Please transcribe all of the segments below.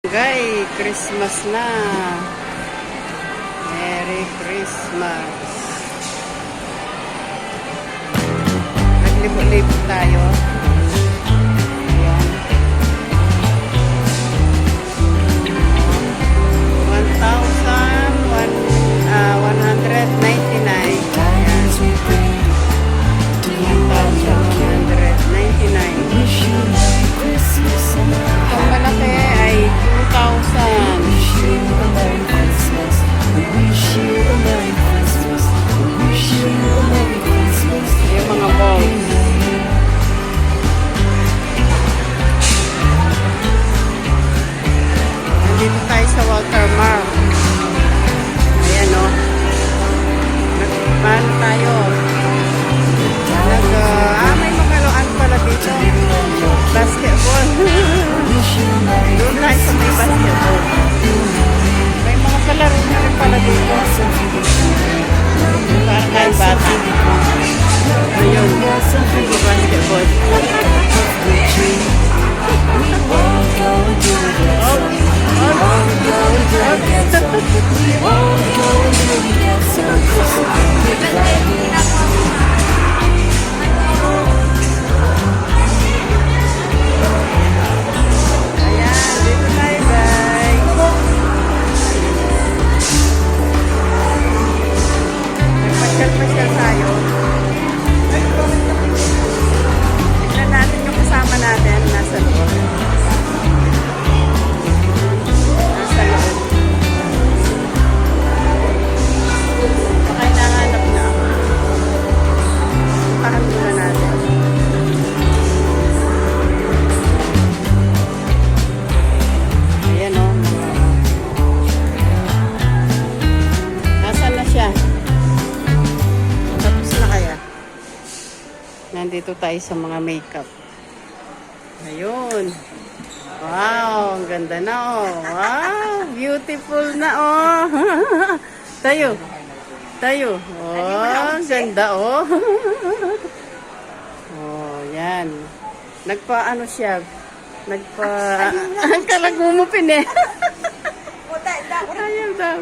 Guys, Christmas na. Merry Christmas. Naglibot-libot tayo. Ayan. 1,199. Ayan. 1,199. Ang malaki ay 2,000. Yung mga balls. Nandito tayo sa Walter Mart. Ayan o. Nagpaano tayo? May mga loan pala dito. Basketball. Doon tayo sa may basketball. May mga palaro na rin pala dito. Para kayo bata. Ayun. Basketball. Pasyal tayo. Tignan natin yung kasama natin. Nasa loob. Nasa loob. Baka hinahanap na ako. Puntahan muna natin. Ayan o. Nasaan na siya? Nandito tayo sa mga makeup. Ayun. Wow, ang ganda na oh. Wow, beautiful na oh. Tayo. Tayo. Oh, ganda oh. Oh, yan. Nagpa-ano siya? Ang kalagumupin eh. Ayaw daw.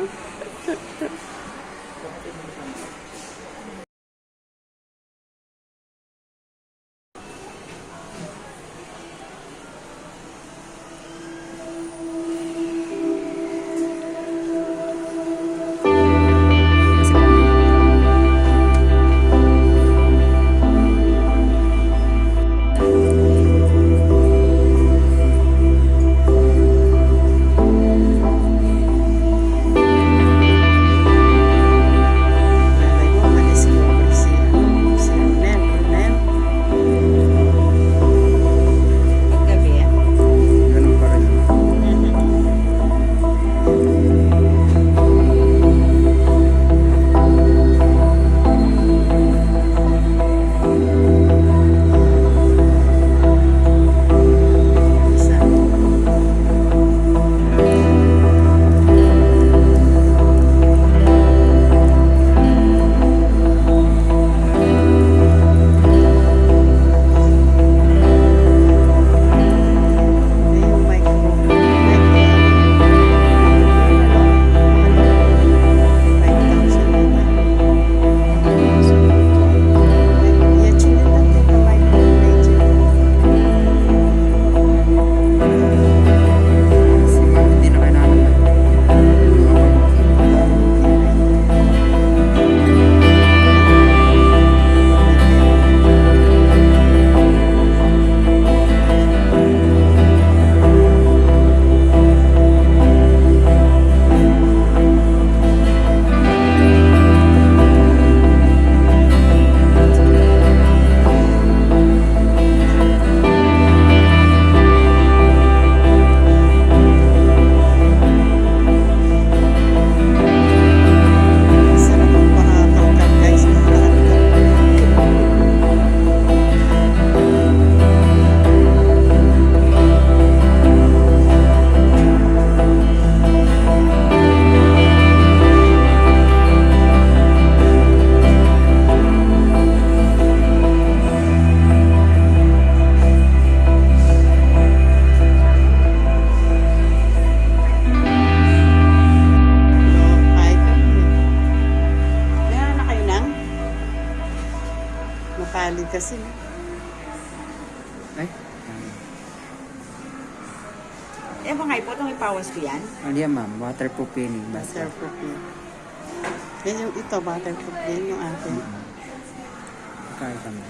kasi. Ay? Eh, mga ipo, itong ipawas ko yan. Ano yan, ma'am? Waterproof yan eh. Waterproof yun. Yan yung ito, waterproof din yung akin. Kaya kami.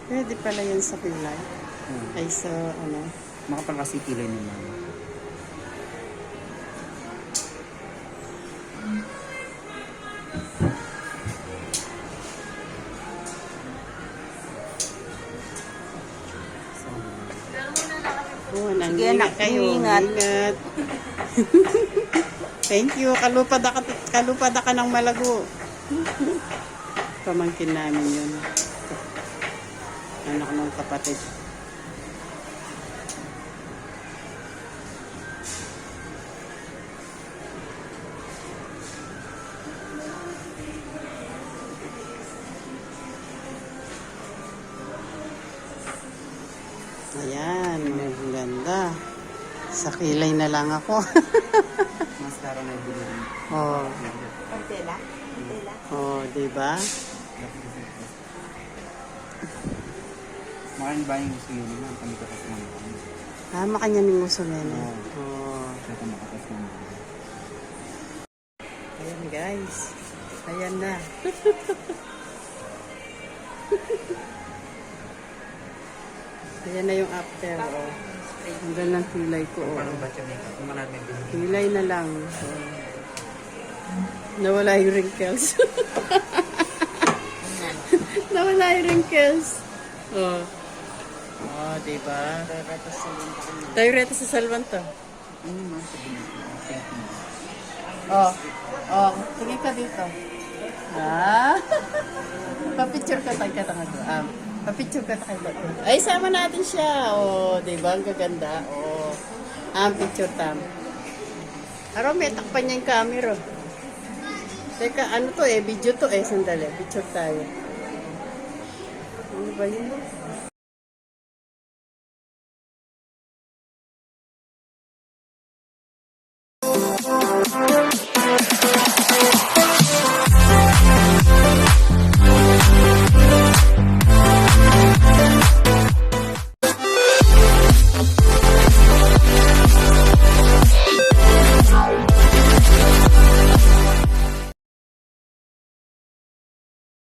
Pwede pala yan sa pilay. Ay sa ano. Makapal kasi kilay ni ma'am. Oh, Sige, nangingat anak, kayo. ingat. Ingat. Thank you. Kalupada ka ng malago. Pamangkin namin yun. Anak ng kapatid. Ayan, ang ganda. Sa kilay na lang ako. Mascara na ibigay. oh, Pagtela? Pagtela? oh, di ba? Makain ba yung gusto yun naman? Kami katas naman. Makanya ng gusto nila. Oh. Kaya kami katas naman. Ayan guys. Ayan na. Ayan na yung after. Oh. Ang ganda ng kilay ko. Oh. Paano ba siya makeup? Kung namin din. Kilay na lang. Oh. Nawala yung wrinkles. Nawala yung wrinkles. Oh. Oh, diba? Tayo reta sa salwan to. Ano naman sabihin ko? Thank you. Oh. Oh, tingin ka dito. Ah. Pa-picture ka tayo katanga to. Pa-picture ka tayo to. Ay, sama natin siya. Oh, di ba? Ang gaganda. Oh. Picture tam. Aro, may takpan niya yung camera. Teka, ano to eh? Video to eh. Sandali. Picture tayo. Ano ba yun?